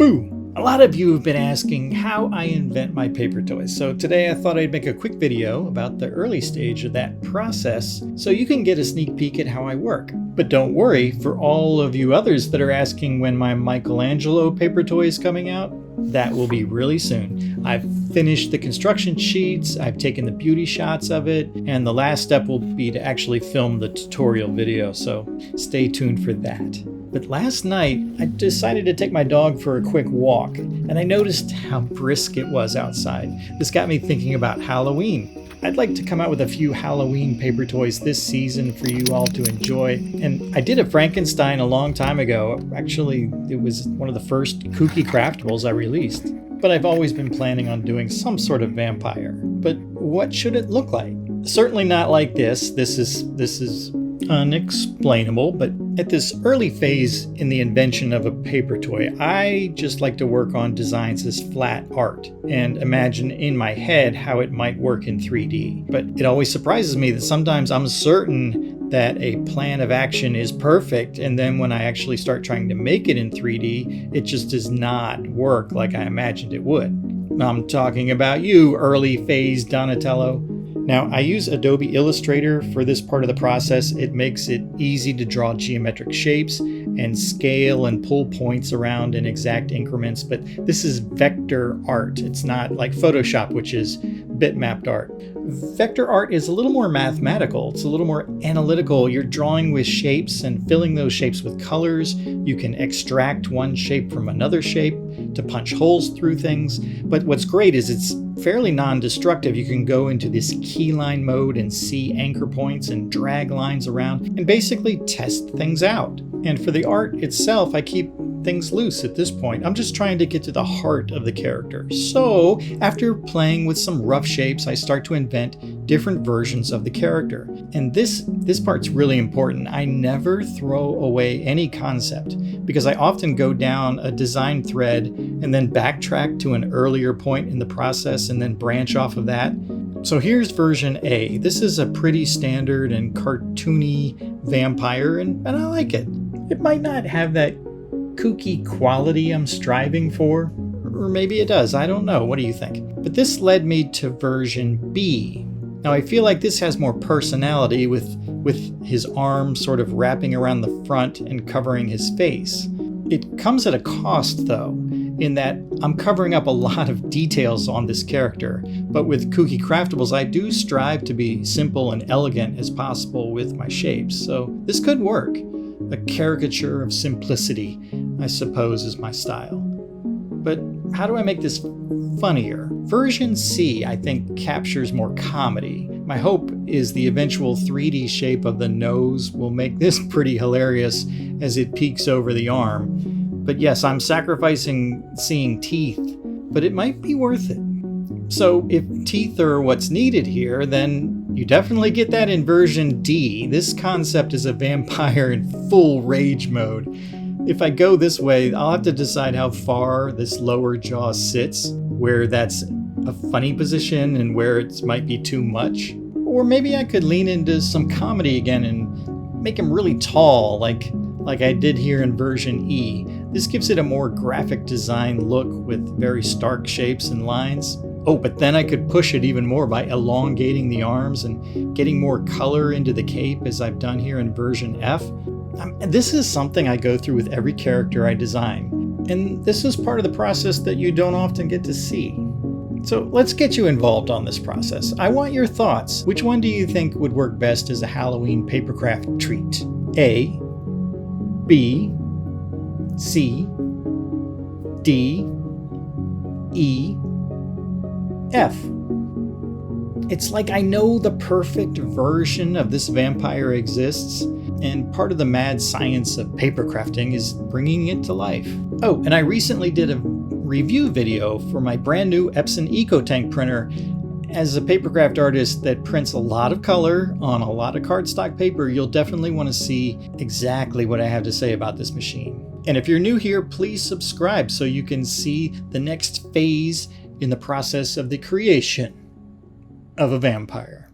Boo! A lot of you have been asking how I invent my paper toys, so today I thought I'd make a quick video about the early stage of that process so you can get a sneak peek at how I work. But don't worry, for all of you others that are asking when my Michelangelo paper toy is coming out, that will be really soon. I've finished the construction sheets, I've taken the beauty shots of it, and the last step will be to actually film the tutorial video, so stay tuned for that. But last night, I decided to take my dog for a quick walk, and I noticed how brisk it was outside. This got me thinking about Halloween. I'd like to come out with a few Halloween paper toys this season for you all to enjoy. And I did a Frankenstein a long time ago. Actually, it was one of the first Kooky Craftables I released. But I've always been planning on doing some sort of vampire. But what should it look like? Certainly not like this. This is unexplainable, but at this early phase in the invention of a paper toy, I just like to work on designs as flat art and imagine in my head how it might work in 3D. But it always surprises me that sometimes I'm certain that a plan of action is perfect, and then when I actually start trying to make it in 3D, it just does not work like I imagined it would. I'm talking about you, early phase Donatello. Now, I use Adobe Illustrator for this part of the process. It makes it easy to draw geometric shapes and scale and pull points around in exact increments, but this is vector art. It's not like Photoshop, which is bitmapped art. Vector art is a little more mathematical. It's a little more analytical. You're drawing with shapes and filling those shapes with colors. You can extract one shape from another shape to punch holes through things. But what's great is it's fairly non-destructive. You can go into this keyline mode and see anchor points and drag lines around and basically test things out. And for the art itself, I keep things loose at this point. I'm just trying to get to the heart of the character. So after playing with some rough shapes, I start to invent different versions of the character. And this part's really important. I never throw away any concept because I often go down a design thread and then backtrack to an earlier point in the process and then branch off of that. So here's version A. This is a pretty standard and cartoony vampire, and I like it. It might not have that kooky quality I'm striving for, or maybe it does, I don't know. What do you think? But this led me to version B. Now I feel like this has more personality with his arm sort of wrapping around the front and covering his face. It comes at a cost though, in that I'm covering up a lot of details on this character, but with Kooky Craftables I do strive to be simple and elegant as possible with my shapes, so this could work. A caricature of simplicity, I suppose, is my style. But how do I make this funnier? Version C, I think, captures more comedy. My hope is the eventual 3D shape of the nose will make this pretty hilarious as it peeks over the arm. But yes, I'm sacrificing seeing teeth, but it might be worth it. So if teeth are what's needed here, then you definitely get that in version D. This concept is a vampire in full rage mode. If I go this way, I'll have to decide how far this lower jaw sits, where that's a funny position and where it might be too much. Or maybe I could lean into some comedy again and make him really tall, like I did here in version E. This gives it a more graphic design look with very stark shapes and lines. Oh, but then I could push it even more by elongating the arms and getting more color into the cape as I've done here in version F. This is something I go through with every character I design. And this is part of the process that you don't often get to see. So let's get you involved on this process. I want your thoughts. Which one do you think would work best as a Halloween papercraft treat? A, B, C, D, E, F. It's like I know the perfect version of this vampire exists, and part of the mad science of paper crafting is bringing it to life. Oh, and I recently did a review video for my brand new Epson EcoTank printer. As a papercraft artist that prints a lot of color on a lot of cardstock paper, you'll definitely want to see exactly what I have to say about this machine. And if you're new here, please subscribe so you can see the next phase in the process of the creation of a vampire.